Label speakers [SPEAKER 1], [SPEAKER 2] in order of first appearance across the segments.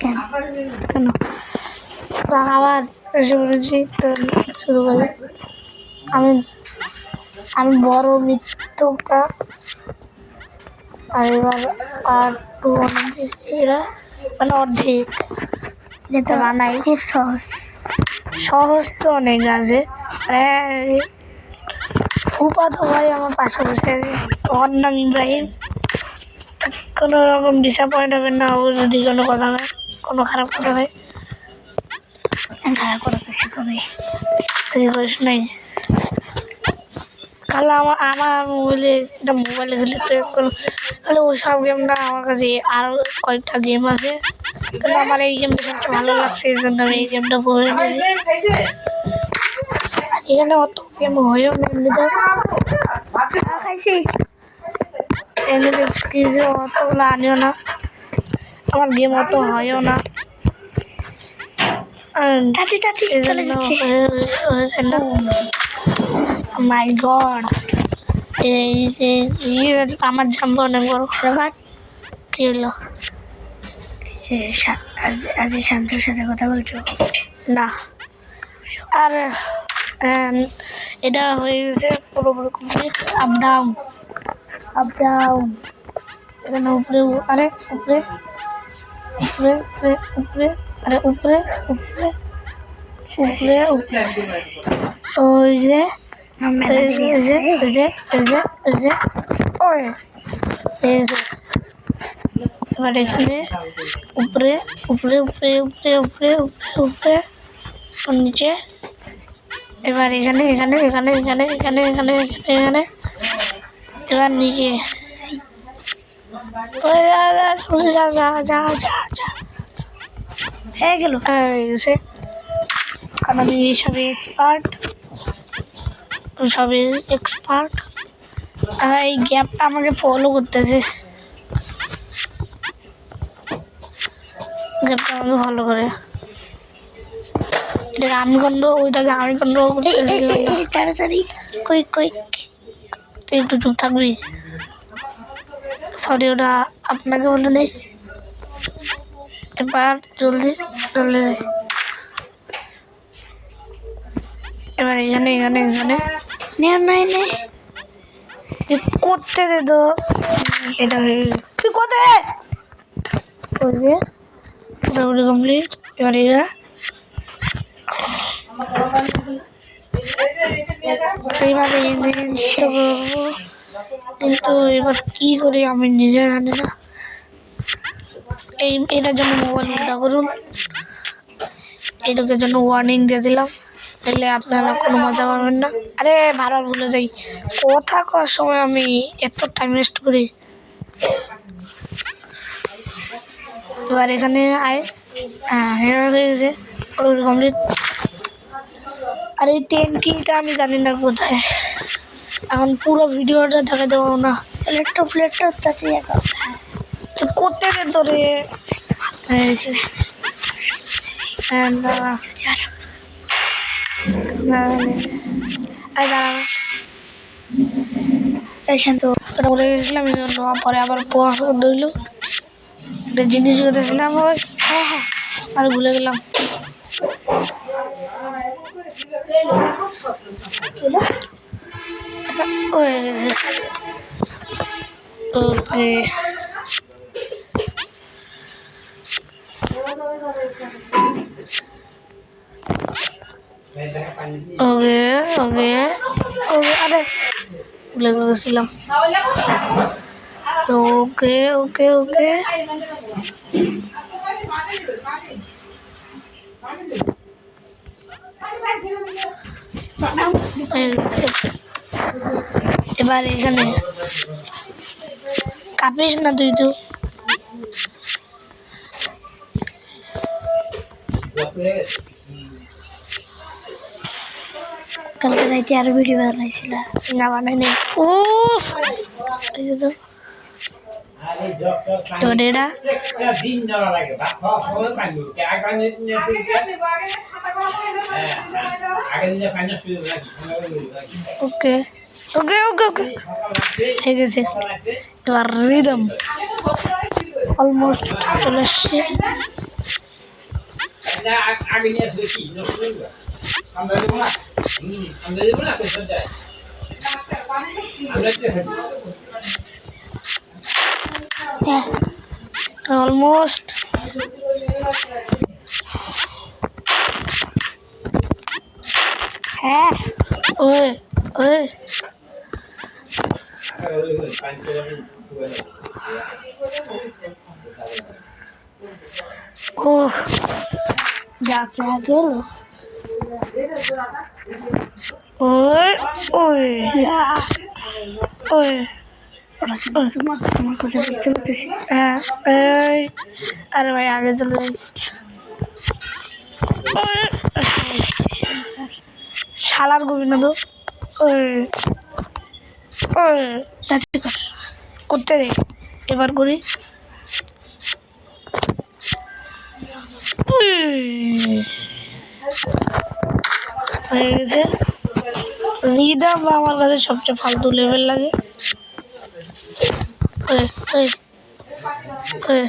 [SPEAKER 1] কেন
[SPEAKER 2] আবার এসে বলেছি তো শুরু করি। আমি আমি বড় মৃত্যুটা আর এবার আর টু অনেক এরা মানে অর্ধেক
[SPEAKER 1] যেটা
[SPEAKER 2] বানাই।
[SPEAKER 1] খুব সহজ
[SPEAKER 2] সহজ তো অনেক আছে। ফুফাতো ভাই আমার পাশে বসে আছে, ওর নাম ইব্রাহিম। কোনো রকম ডিসঅ্যাপয়েন্ট হবে না ও যদি কোনো কথা হয়, কোনো খারাপ কথা হয়।
[SPEAKER 1] খারাপ করা তো শিখবে
[SPEAKER 2] তুই করিস নাই তাহলে আমার মোবাইলে এটা মোবাইলে খেলে তো তাহলে ওই সব গেম না। আমার কাছে আরও কয়েকটা গেম আছে, কিন্তু আমার এই গেমটা সবচেয়ে ভালো লাগছে, এই জন্য আমি এই গেমটা পড়ে নিয়েছি। এখানে অত গেম হয়েও না এমনিতে,
[SPEAKER 1] খাইছি
[SPEAKER 2] এমনিতে কিছু অতগুলো আনিও না, আমার গেম অত হয়ও না, এই জন্য হয়েছে না। মাই গড, এই যে আমার জাম্প অনেক বড়। কি হলো?
[SPEAKER 1] আজ শান্তর সাথে কথা বলছো
[SPEAKER 2] না, আর এটা হয়ে গেছে পুরোপুরি কমপ্লিট। আপ ডাউন এখানে উপরে, আরে উপরে উপরে উপরে উপরে, আরে উপরে উপরে উপরে উপরে, ওই যে এবার এখানে উপরে উপরে উপরে উপরে উপরে উপরে উপরে নিচে, এবার এখানে এখানে এখানে এখানে এখানে এখানে এখানে এখানে, এবার নিচে যা যা যা যা যা হয়ে গেল। হয়ে গেছে, কারণ আমি এইসবে এক্সপার্ট, সবই এক্সপার্ট। আর এই গ্যাপটা আমাকে ফলো করতেছে, গ্যাপটা আমাকে ফলো করে। এটাকে আমি কন্ট্রোল, ওইটাকে আমি কন্ট্রোল করতেছি।
[SPEAKER 1] তাড়াতাড়ি কই কই
[SPEAKER 2] তুই একটু চুপ থাকবি। সরি, ওটা আপনাকে বলে নেই। এবার জলদি চলে, এবার এখানে এখানে এখানে করতে দে তো। এটা হয়ে গেল, তুই কোথায় ওই যে মোটামুটি কমপ্লিট। এবার এরা এইভাবে জিনিসটা করবো, কিন্তু এবার কি করি আমি নিজে জানি না। এটার জন্য মোবাইল উল্টা করুন, এটাকে জন্য ওয়ার্নিং দিয়ে দিলাম, তাহলে আপনারা কোনো মজা পাবেন না। আরে বারবার ভুলে যাই, কথা কওয়ার সময় আমি এত টাইম ওয়েস্ট করি। এবার এখানে আয়, হ্যাঁ হয়ে গেছে কমপ্লিট। আর এই 10 কিলটা আমি জানি না কোথায়, এখন পুরো ভিডিওটা দেখা দেবো না।
[SPEAKER 1] প্লেটটা তাতে
[SPEAKER 2] করতে দে তোরে। শান্ত বলে গেছিলাম, এই জন্য পরে আবার পড়াশোনা ধরল, একটা জিনিস করেছিলাম। হ্যাঁ হ্যাঁ, আর ভুলে গেলাম। ওকে ওকে ওকে ওকে, আরে ভুলে গেছিলাম। ওকে ওকে ওকে, এবার এখানে কাঁপিস না তুই তো।
[SPEAKER 1] কালকে রাইতে আরো ভিডিও বানাইছিল
[SPEAKER 2] না বানাইনি। ও এরা ওকে ওকে ওকে ওকে ঠিক আছে। এবার রিদম অলমোস্ট চলে আসছে।
[SPEAKER 1] হ্যাঁ
[SPEAKER 2] অলমোস্ট।
[SPEAKER 1] হ্যাঁ
[SPEAKER 2] ওই ওই ও
[SPEAKER 1] যা যা গেল
[SPEAKER 2] ওই ওই ওই
[SPEAKER 1] তোমার তোমার কথা বুঝতে পারতেছি।
[SPEAKER 2] হ্যাঁ এই আরে ভাই আগে চলে যাই। ওই, শালার গোবিন্দ তো ওই ওই
[SPEAKER 1] তাড়াতাড়ি কর।
[SPEAKER 2] করতে দে এবার করি। হয়ে গেছে। রিদম আমার কাছে সবচেয়ে ফালতু লেভেল লাগে। ওই ওই ওই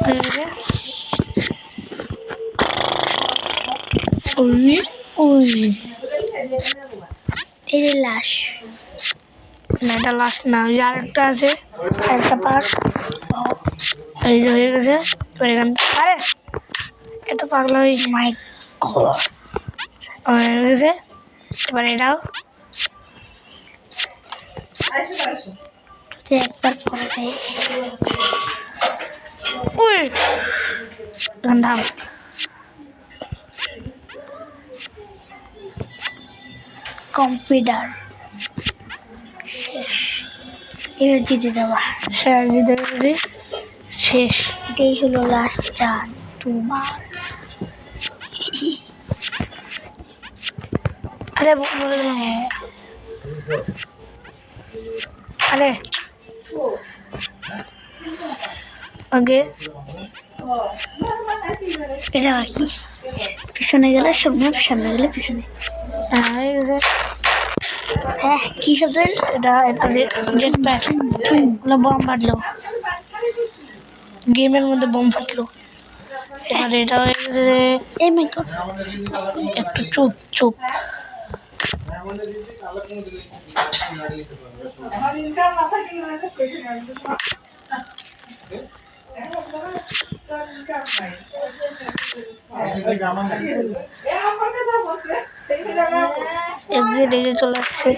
[SPEAKER 2] হয়ে গেছে। ওই ওই
[SPEAKER 1] এই যে লাশ
[SPEAKER 2] না এটা লাস্ট না, ওই যে আরেকটা আছে একটা পার্ট। এই যে হয়ে গেছে। এবার এখান থেকে আরে এত পাগলা হয়ে
[SPEAKER 1] মাই গড
[SPEAKER 2] হয়ে গেছে। এবার এটাও
[SPEAKER 1] একবার করে দেয়।
[SPEAKER 2] উই এখান থাম।
[SPEAKER 1] কম্পিউটার শেষ। এবার জিতে দেওয়া
[SPEAKER 2] শেষ জিতে গেছি। শেষ।
[SPEAKER 1] এটাই হলো লাস্ট চান তোমার।
[SPEAKER 2] আরে
[SPEAKER 1] হ্যাঁ
[SPEAKER 2] আরে আগে
[SPEAKER 1] এটা আর কি পিছনে গেলে সামনে সামনে গেলে পিছনে।
[SPEAKER 2] হয়ে গেছে।
[SPEAKER 1] হ্যাঁ কি শব্দ হলো?
[SPEAKER 2] এটা এটা জেট প্যাক বোম ফাটলো, গেমের মধ্যে বোম ফাটলো। এবার এটা হয়ে গেছে।
[SPEAKER 1] এই মাই গড
[SPEAKER 2] একটু চুপ চুপ। এক্সিট এই যে চলে আসছে।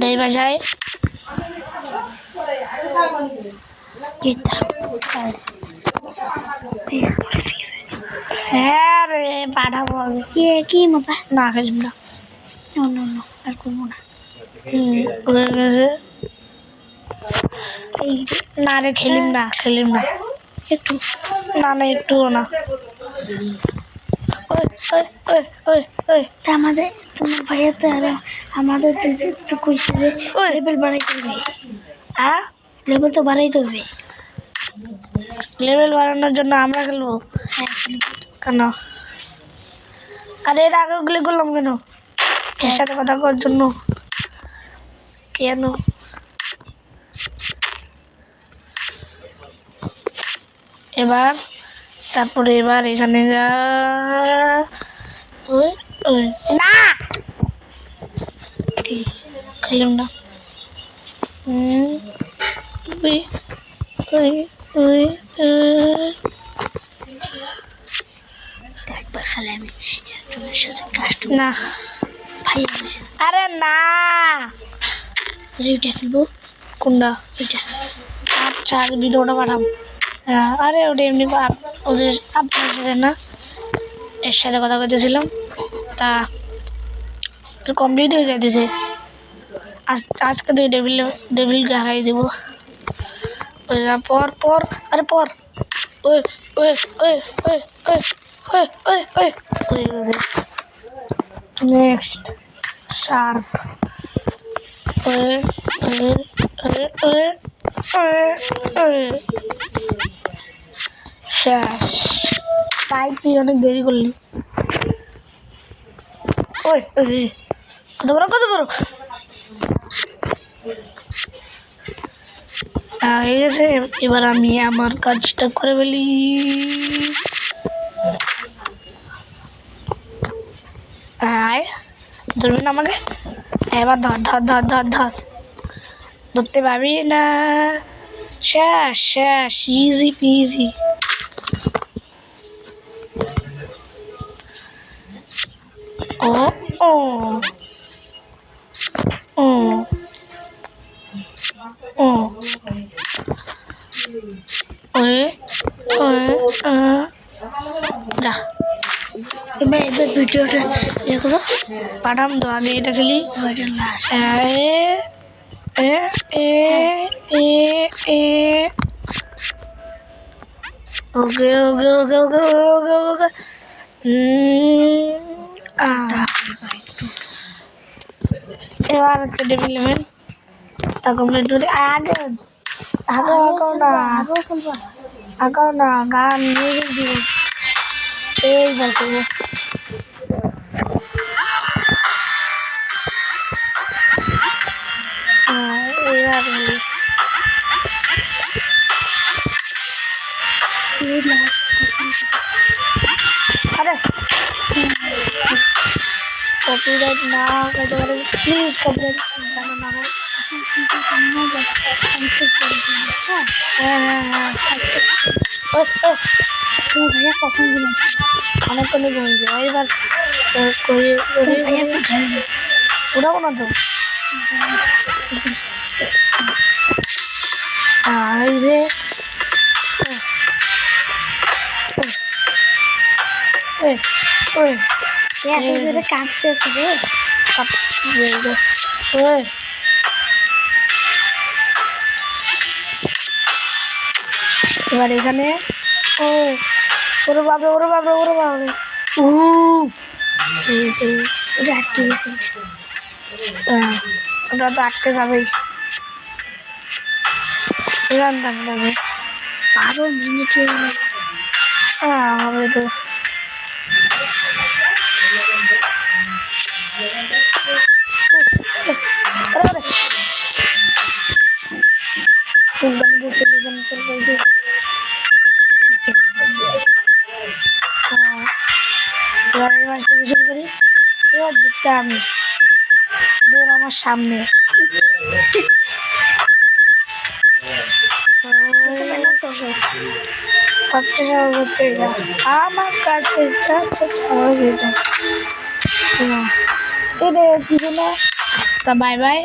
[SPEAKER 2] এই বাসায় হ্যাঁ রে পাঠাবো আগে।
[SPEAKER 1] কি মাপা
[SPEAKER 2] না খেলিম না।
[SPEAKER 1] আর করবো না।
[SPEAKER 2] হয়ে গেছে।
[SPEAKER 1] এই
[SPEAKER 2] না রে খেলিম না খেলিম না।
[SPEAKER 1] একটু
[SPEAKER 2] না না একটুও না। ওই ওই ওই ওই ওই
[SPEAKER 1] তা আমাদের তোমার ভাইয়া তো আর আমাদের তো কইছে যে
[SPEAKER 2] ওই।
[SPEAKER 1] লেভেল বাড়াইতে হবে।
[SPEAKER 2] হ্যাঁ
[SPEAKER 1] লেভেল তো বাড়াইতে হবে।
[SPEAKER 2] লেভেল বাড়ানোর জন্য আমরা খেলবো
[SPEAKER 1] হ্যাঁ
[SPEAKER 2] কেন? আরে এর আগে গুলি করলাম কেন? এর সাথে কথা করার জন্য কেন? এবার তারপরে এবার এখানে যা। ওই ওই না খেলাম না। ওই ওই ওই
[SPEAKER 1] একবার খালে আমি একজনের সাথে কাস্ট
[SPEAKER 2] না
[SPEAKER 1] ভাইয়া সাথে
[SPEAKER 2] আরে না
[SPEAKER 1] ওইটা খেলবো।
[SPEAKER 2] কোনটা?
[SPEAKER 1] ওইটা
[SPEAKER 2] আচ্ছা আগে ভিডিওটা পাঠাম। হ্যাঁ আরে ওটা এমনি ওদের আপনার সাথে না এর সাথে কথা বলতেছিলাম তা কমপ্লিট হয়ে যাইতেছে। আজকে তুই ডেভিলকে হারাই দেবো। পর পর আরে পর ওই ওই ওই ওই ওই ওই ওই ওই হয়ে গেছে। নেক্সট শার্প শেষ তাই তুই অনেক দেরি করলি। ওই কত বড় হয়ে গেছে। এবার আমি আমার কাজটা করে ফেলি। আয় ধরবি না আমাকে, এবার ধর ধর ধর ধর ধর, ধরতে পারবি না। শেষ শেষ, ইজি পিজি। ও ও ও ও ওরে যা।
[SPEAKER 1] এবার ভিডিওটা ইয়ে করো,
[SPEAKER 2] পাঠাম তো আগে এটা খেলি। এ এ এ এ ওকে ওকে ওকে ওকে ওকে ওকে। এবার একটা টেবিল নেবেন, তা কমপ্লিট করে আগে আগাও না, গান মিউজিক দিব। এইবার করবো। এবার আরে কপিরাইট না হতে পারে, প্লিজ কপিরাইট না হোক। হ্যাঁ হ্যাঁ হ্যাঁ,
[SPEAKER 1] ভাইয়া কখন ঘুমাচ্ছে?
[SPEAKER 2] অনেকক্ষণই ঘুমিয়েছে। এবার
[SPEAKER 1] ভাইয়া কোথায়?
[SPEAKER 2] উঠাবো না তো। এই যে
[SPEAKER 1] কাঁদতেছে রে।
[SPEAKER 2] এবার এখানে ওরে বাবরে ওরে বাবরে ওরে বাবরে
[SPEAKER 1] ওটা আটকে গেছে।
[SPEAKER 2] ওটা তো আটকে যাবেই। জানতাম যাবে
[SPEAKER 1] 12 মিনিট হয়ে গেল।
[SPEAKER 2] হবে তো। এবার এই মাছটা শুরু করি। এবার জিততে আমি, দৌড় আমার সামনে। সবচেয়ে সহজ হচ্ছে এটা আমার কাছে, সহজ এটা। এটা কিছু না। তা বাই বাই।